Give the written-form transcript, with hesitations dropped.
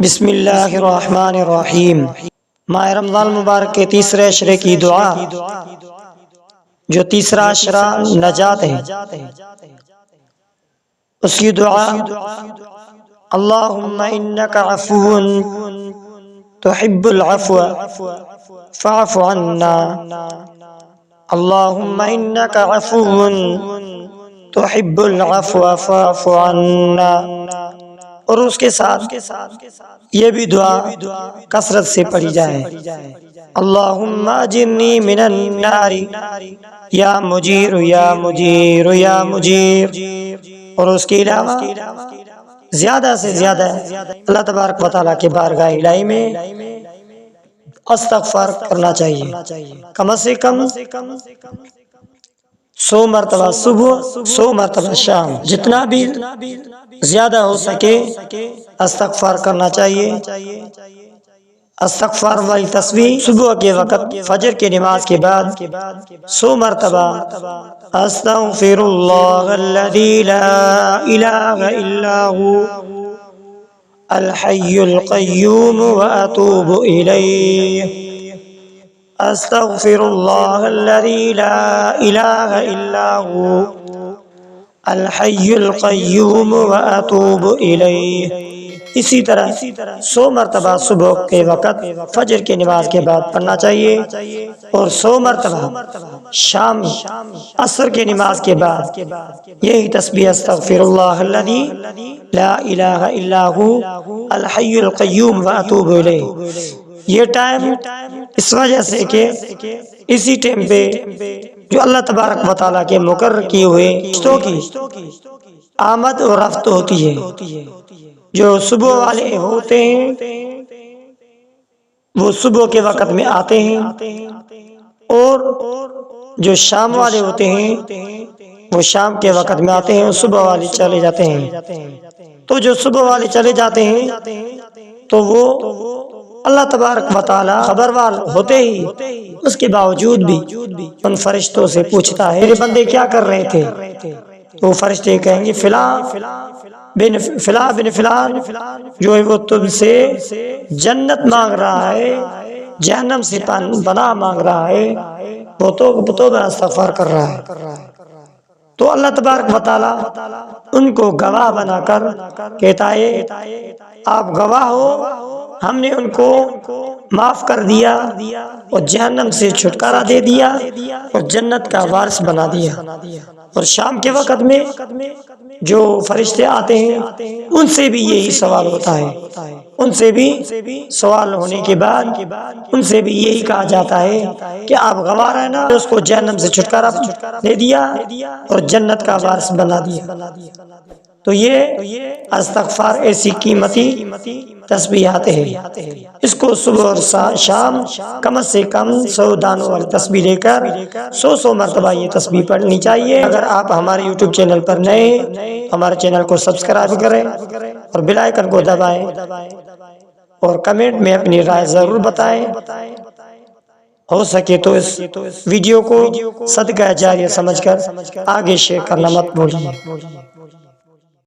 بسم اللہ الرحمن الرحیم۔ ماہ رمضان المبارک کے تیسرے عشرے کی دعا، جو تیسرا عشرہ نجات ہے، اس کی دعا: اللہم انک عفو تحب العفو فاعف عنا۔ اللہم انک عفو تحب العفو فاعف عنا۔ اور اس کے ساتھ یہ بھی دعا کثرت سے پڑھی جائے: اللہم اجرنی من النار یا مجیر یا مجیر یا مجیر۔ اور اس کے علاوہ زیادہ سے زیادہ اللہ تبارک و تعالیٰ کے بارگاہ الہی میں استغفار کرنا چاہیے، کم سے کم 100 مرتبہ صبح، 100 مرتبہ شام، جتنا بھی زیادہ ہو سکے استغفار کرنا چاہیے۔ استغفار والی تسبیح صبح کے وقت فجر کی نماز کے بعد 100 مرتبہ: استغفر اللہ الذی لا الہ الا هو الحی القیوم واتوب الیہ۔ استغفر اللہ الذی لا الہ الا هو الحی القیوم واتوب الیہ۔ اسی طرح 100 مرتبہ صبح کے وقت فجر کی نماز کے بعد پڑھنا چاہیے، اور 100 مرتبہ شام عصر کی نماز کے بعد یہی تسبیح: استغفر اللہ الذی لا الہ الا هو الحی القیوم واتوب الیہ۔ یہ ٹائم اس وجہ سے کہ اسی ٹائم پہ جو اللہ تبارک و تعالیٰ کے مقرر کیے ہوئے رشتوں کی آمد اور رفت ہوتی ہے۔ جو صبح والے ہوتے ہیں وہ صبح کے وقت میں آتے ہیں، اور جو شام والے ہوتے ہیں وہ شام کے وقت میں آتے ہیں، اور صبح والے چلے جاتے ہیں۔ تو جو صبح والے چلے جاتے ہیں تو وہ اللہ تبارک و تعالی خبروار ہوتے ہی اس کے باوجود بھی ان فرشتوں سے پوچھتا ہے: میرے بندے کیا کر رہے تھے؟ تو وہ فرشتے کہیں گے: فلاں بن فلان جو ہے وہ تم سے جنت مانگ رہا ہے، جہنم سے پناہ مانگ رہا ہے، وہ تو استغفار کر رہا ہے۔ تو اللہ تبارک و تعالی ان کو گواہ بنا کر کہتا ہے: آپ گواہ ہو، ہم نے ان کو معاف کر دیا اور جہنم سے چھٹکارا دے دیا اور جنت کا وارث بنا دیا۔ اور شام کے وقت میں جو فرشتے آتے ہیں ان سے بھی یہی سوال ہوتا ہے، ان سے بھی سوال ہونے کے بعد ان سے بھی یہی کہا جاتا ہے کہ آپ گواہ ہیں نا، اس کو جہنم سے چھٹکارا دے دیا اور جنت کا وارث بنا دیا۔ تو یہ استغفار ایسی قیمتی تسبیحات ہیں، اس کو صبح اور شام کم سے کم 100 دانوں والی تسبیح لے کر 100 مرتبہ یہ تسبیح پڑھنی چاہیے۔ اگر آپ ہمارے یوٹیوب چینل پر نئے ہیں، ہمارے چینل کو سبسکرائب کریں اور بیل آئیکن کو دبائیں، اور کمنٹ میں اپنی رائے ضرور بتائیں۔ ہو سکے تو اس ویڈیو کو صدقہ جاریہ سمجھ کر آگے شیئر کرنا مت بھولیے۔